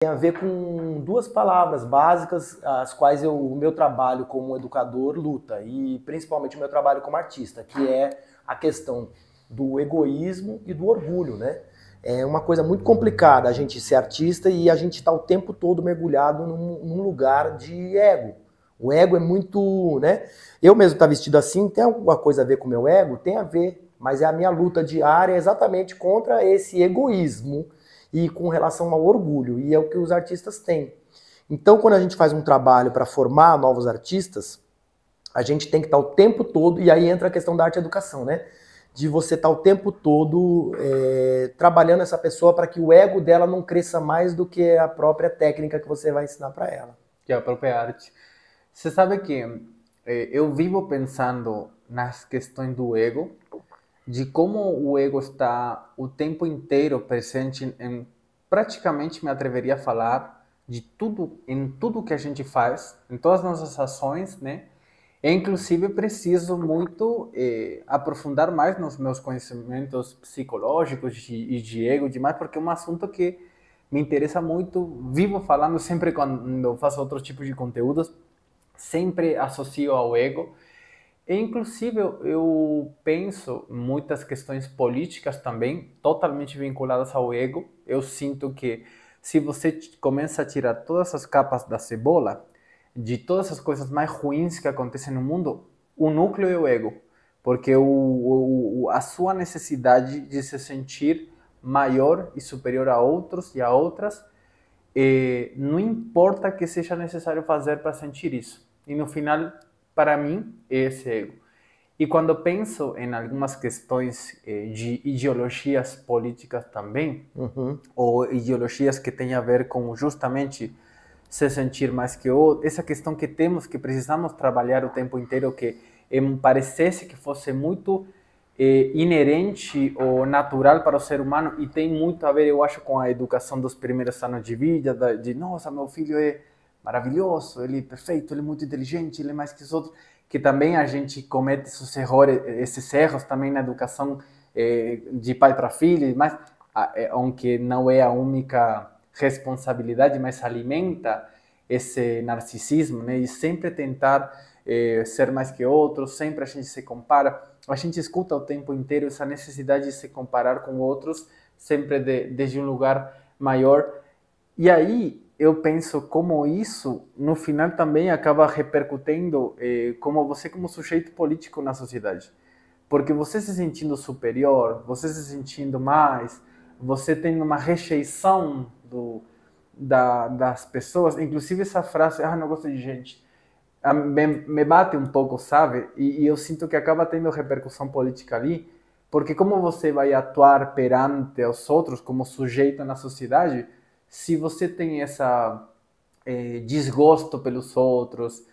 tem a ver com duas palavras básicas, as quais o meu trabalho como educador luta, e principalmente o meu trabalho como artista, que é a questão do egoísmo e do orgulho, né? É uma coisa muito complicada a gente ser artista e a gente está o tempo todo mergulhado num lugar de ego. O ego é muito, né? Eu mesmo estar vestido assim, tem alguma coisa a ver com o meu ego? Tem a ver, mas é a minha luta diária exatamente contra esse egoísmo e com relação ao orgulho, e é o que os artistas têm. Então, quando a gente faz um trabalho para formar novos artistas, a gente tem que estar o tempo todo, e aí entra a questão da arte-educação, né? De você estar o tempo todo trabalhando essa pessoa para que o ego dela não cresça mais do que a própria técnica que você vai ensinar para ela. Que é a própria arte. Você sabe que eu vivo pensando nas questões do ego, de como o ego está o tempo inteiro presente em, praticamente me atreveria a falar, de tudo, em tudo que a gente faz, em todas as nossas ações, né? E, inclusive, preciso muito aprofundar mais nos meus conhecimentos psicológicos e de ego e demais, porque é um assunto que me interessa muito. Vivo falando sempre quando eu faço outros tipos de conteúdos, sempre associo ao ego. E, inclusive, eu penso muitas questões políticas também, totalmente vinculadas ao ego. Eu sinto que se você começa a tirar todas as capas da cebola, de todas as coisas mais ruins que acontecem no mundo, o núcleo é o ego. Porque a sua necessidade de se sentir maior e superior a outros e a outras, não importa que seja necessário fazer para sentir isso. E no final, para mim, é esse ego. E quando penso em algumas questões de ideologias políticas também, ou ideologias que têm a ver com justamente se sentir mais que outro, essa questão que temos, que precisamos trabalhar o tempo inteiro, que parecesse que fosse muito inerente ou natural para o ser humano, e tem muito a ver, eu acho, com a educação dos primeiros anos de vida, de nossa, meu filho é maravilhoso, ele é perfeito, ele é muito inteligente, ele é mais que os outros, que também a gente comete esses erros também na educação de pai para filho, mas aunque não é a única responsabilidade, mas alimenta esse narcisismo, né? E sempre tentar ser mais que outros, sempre a gente se compara, a gente escuta o tempo inteiro essa necessidade de se comparar com outros, sempre desde um lugar maior. E aí eu penso como isso, no final, também acaba repercutindo como você como sujeito político na sociedade. Porque você se sentindo superior, você se sentindo mais, você tem uma rejeição das pessoas, inclusive essa frase, não gosto de gente, me bate um pouco, sabe? E eu sinto que acaba tendo repercussão política ali, porque como você vai atuar perante os outros como sujeito na sociedade, se você tem essa desgosto pelos outros,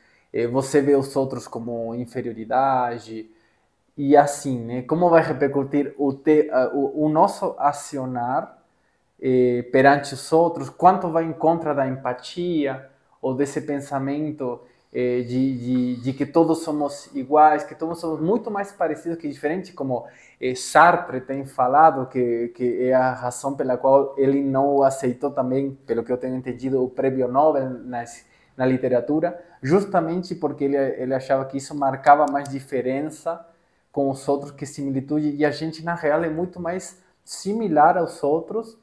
você vê os outros como inferioridade, e assim, né? Como vai repercutir o nosso acionar perante os outros? Quanto vai em contra da empatia ou desse pensamento de que todos somos iguais, que todos somos muito mais parecidos que diferentes, como Sartre tem falado, que é a razão pela qual ele não aceitou também, pelo que eu tenho entendido, o prêmio Nobel na literatura, justamente porque ele achava que isso marcava mais diferença com os outros que similitude, e a gente, na real, é muito mais similar aos outros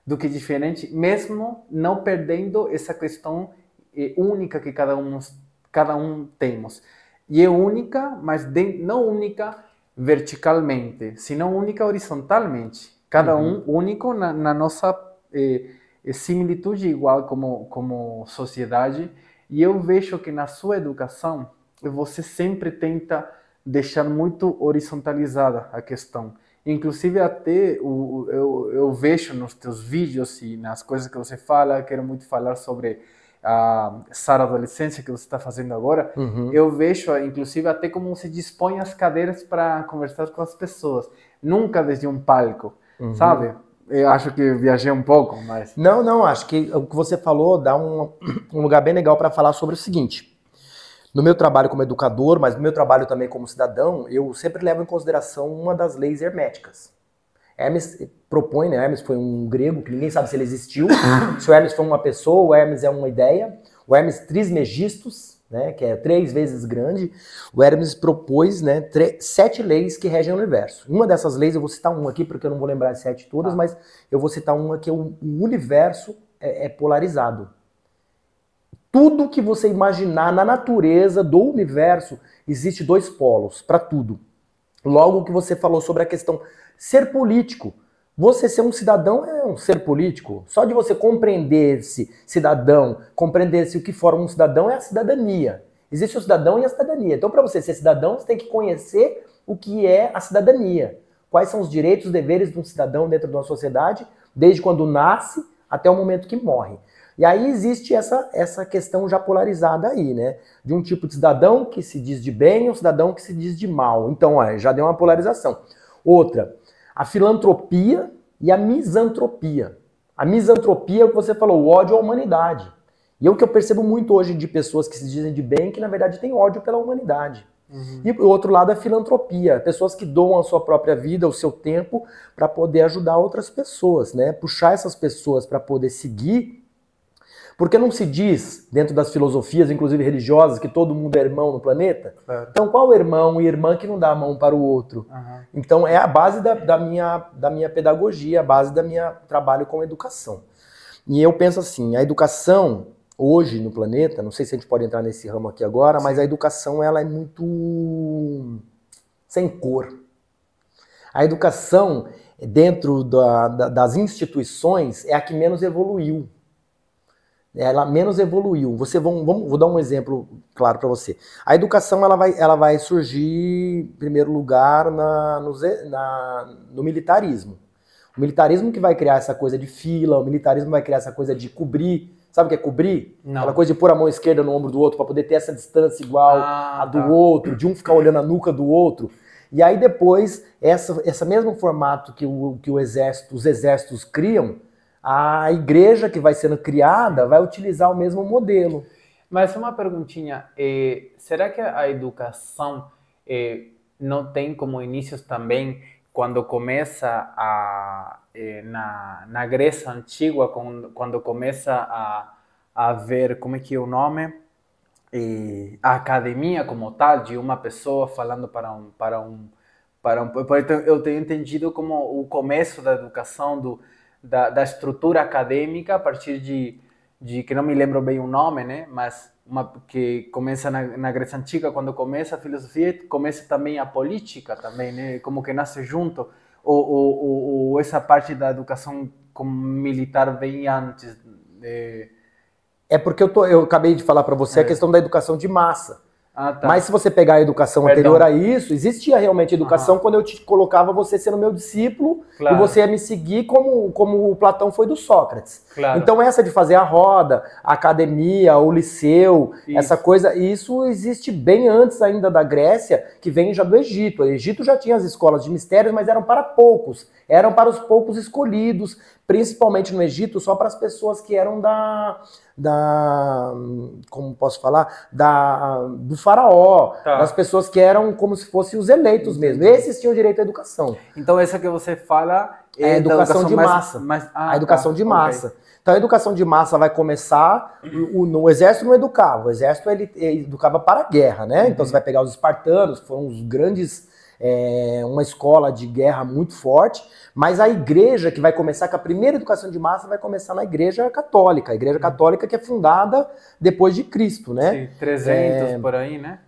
do que diferente, mesmo não perdendo essa questão única que cada um temos. E é única, mas não única verticalmente, senão única horizontalmente. Cada um único na nossa similitude igual como sociedade. E eu vejo que na sua educação, você sempre tenta deixar muito horizontalizada a questão. Inclusive até eu vejo nos teus vídeos e nas coisas que você fala, quero muito falar sobre a Sara Adolescência que você está fazendo agora, eu vejo inclusive até como você dispõe as cadeiras para conversar com as pessoas, nunca desde um palco, sabe? Eu acho que viajei um pouco, mas... Não, acho que o que você falou dá um lugar bem legal para falar sobre o seguinte. No meu trabalho como educador, mas no meu trabalho também como cidadão, eu sempre levo em consideração uma das leis herméticas. Hermes propõe, né? Hermes foi um grego, que ninguém sabe se ele existiu, se o Hermes foi uma pessoa, o Hermes é uma ideia. O Hermes Trismegistus, né, que é 3 vezes grande, o Hermes propôs, né, 7 leis que regem o universo. Uma dessas leis, eu vou citar uma aqui, porque eu não vou lembrar as 7 todas, mas eu vou citar uma que o universo é polarizado. Tudo que você imaginar na natureza do universo, existe 2 polos para tudo. Logo, o que você falou sobre a questão ser político. Você ser um cidadão é um ser político. Só de você compreender-se cidadão, compreender-se o que forma um cidadão é a cidadania. Existe o cidadão e a cidadania. Então, para você ser cidadão, você tem que conhecer o que é a cidadania. Quais são os direitos e deveres de um cidadão dentro de uma sociedade, desde quando nasce até o momento que morre. E aí existe essa questão já polarizada aí, né? De um tipo de cidadão que se diz de bem e um cidadão que se diz de mal. Então, já deu uma polarização. Outra, a filantropia e a misantropia. A misantropia é o que você falou, o ódio à humanidade. E é o que eu percebo muito hoje de pessoas que se dizem de bem, que na verdade têm ódio pela humanidade. E o outro lado é a filantropia, pessoas que doam a sua própria vida, o seu tempo, para poder ajudar outras pessoas, né? Puxar essas pessoas para poder seguir. Porque não se diz, dentro das filosofias, inclusive religiosas, que todo mundo é irmão no planeta? Claro. Então, qual irmão e irmã que não dá a mão para o outro? Então, é a base da minha pedagogia, a base do meu trabalho com educação. E eu penso assim, a educação, hoje no planeta, não sei se a gente pode entrar nesse ramo aqui agora, mas a educação ela é muito sem cor. A educação, dentro das instituições, é a que menos evoluiu. Ela menos evoluiu. Vou dar um exemplo claro para você. A educação ela vai surgir, em primeiro lugar, no militarismo. O militarismo que vai criar essa coisa de fila, o militarismo vai criar essa coisa de cobrir. Sabe o que é cobrir? Não. Aquela coisa de pôr a mão esquerda no ombro do outro para poder ter essa distância igual à do outro, de um ficar olhando a nuca do outro. E aí depois, esse mesmo formato que os exércitos criam, a igreja que vai sendo criada vai utilizar o mesmo modelo. Mas uma perguntinha, será que a educação não tem como inícios também quando começa na Grécia Antiga, quando começa a ver, como é que é o nome? A academia como tal, de uma pessoa falando eu tenho entendido como o começo da educação da estrutura acadêmica a partir de que não me lembro bem o nome, né? Mas que começa na Grécia Antiga, quando começa a filosofia, começa também a política também, né? Como que nasce junto, ou essa parte da educação como militar vem antes. É porque eu acabei de falar para você a questão da educação de massa. Tá. Mas se você pegar a educação anterior a isso, existia realmente educação quando eu te colocava você sendo meu discípulo, claro, e você ia me seguir como o Platão foi do Sócrates. Claro. Então essa de fazer a roda, a academia, o liceu, essa coisa, isso existe bem antes ainda da Grécia, que vem já do Egito. O Egito já tinha as escolas de mistérios, mas eram para poucos. Eram para os poucos escolhidos, principalmente no Egito, só para as pessoas que eram como posso falar, do faraó, das pessoas que eram como se fossem os eleitos mesmo. Esses tinham direito à educação. Então essa que você fala é a educação de massa. A educação de massa. Okay. Então a educação de massa vai começar, no exército não educava, o exército ele educava para a guerra, né? Então você vai pegar os espartanos, que foram os grandes, uma escola de guerra muito forte, mas a igreja que vai começar com a primeira educação de massa vai começar na igreja católica, a igreja católica que é fundada depois de Cristo, né? Sim, 300 por aí, né?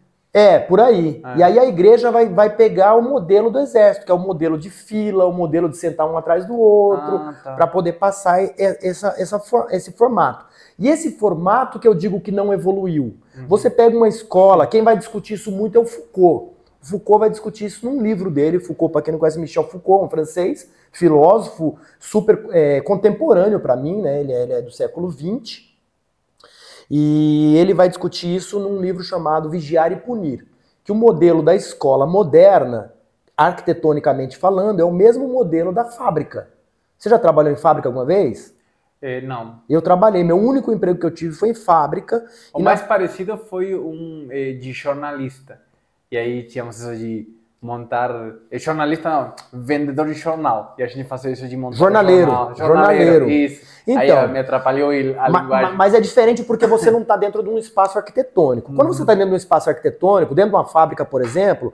Por aí. E aí a igreja vai pegar o modelo do exército, que é o modelo de fila, o modelo de sentar um atrás do outro, para poder passar esse formato. E esse formato que eu digo que não evoluiu. Você pega uma escola, quem vai discutir isso muito é o Foucault. Foucault vai discutir isso num livro dele. Foucault, para quem não conhece, Michel Foucault, um francês, filósofo super contemporâneo para mim, né? Ele é do século XX. E ele vai discutir isso num livro chamado Vigiar e Punir, que o modelo da escola moderna, arquitetonicamente falando, é o mesmo modelo da fábrica. Você já trabalhou em fábrica alguma vez? Não. Eu trabalhei, meu único emprego que eu tive foi em fábrica. O mais parecido foi de jornalista. E aí tínhamos isso de montar, jornalista não, vendedor de jornal, e a gente fazia isso de montar jornaleiro. Isso. Então, aí me atrapalhou a linguagem. Mas é diferente porque você não está dentro de um espaço arquitetônico. Quando você está dentro de um espaço arquitetônico, dentro de uma fábrica, por exemplo,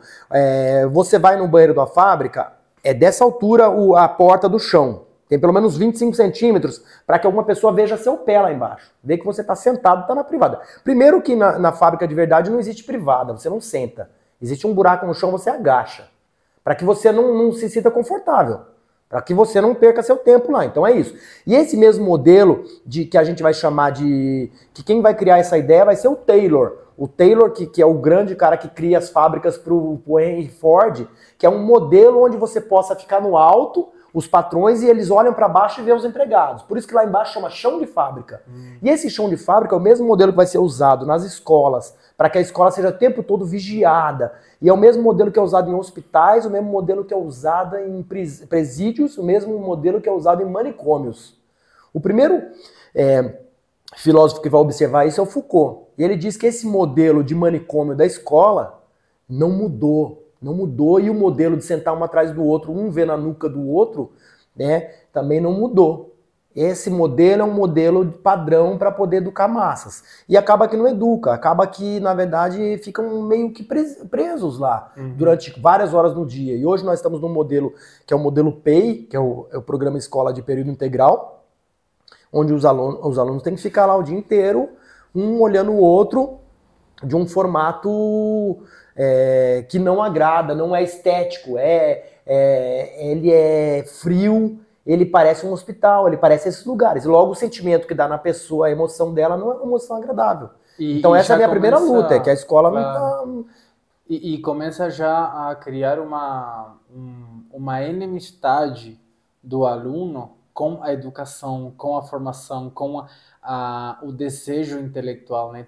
você vai no banheiro de uma fábrica, é dessa altura a porta do chão. Tem pelo menos 25 centímetros para que alguma pessoa veja seu pé lá embaixo. Vê que você está sentado, está na privada. Primeiro que na fábrica de verdade não existe privada, você não senta. Existe um buraco no chão, você agacha. Para que você não se sinta confortável. Para que você não perca seu tempo lá. Então é isso. E esse mesmo modelo que a gente vai chamar de... que quem vai criar essa ideia vai ser o Taylor. O Taylor, que é o grande cara que cria as fábricas para o Henry Ford, que é um modelo onde você possa ficar no alto, os patrões, e eles olham para baixo e vê os empregados. Por isso que lá embaixo chama chão de fábrica. E esse chão de fábrica é o mesmo modelo que vai ser usado nas escolas, para que a escola seja o tempo todo vigiada. E é o mesmo modelo que é usado em hospitais, o mesmo modelo que é usado em presídios, o mesmo modelo que é usado em manicômios. O primeiro filósofo que vai observar isso é o Foucault. E ele diz que esse modelo de manicômio da escola não mudou. Não mudou, e o modelo de sentar um atrás do outro, um vê na nuca do outro, né, também não mudou. Esse modelo é um modelo padrão para poder educar massas. E acaba que não educa, acaba que, na verdade, ficam meio que presos lá durante várias horas no dia. E hoje nós estamos num modelo que é o modelo PEI, que é o Programa Escola de Período Integral, onde os alunos têm que ficar lá o dia inteiro, um olhando o outro, de um formato que não agrada, não é estético, ele é frio, ele parece um hospital, ele parece esses lugares. Logo, o sentimento que dá na pessoa, a emoção dela, não é uma emoção agradável. Então essa é a minha primeira luta, é que a escola não está... E começa já a criar uma enemistade do aluno com a educação, com a formação, com o desejo intelectual, né?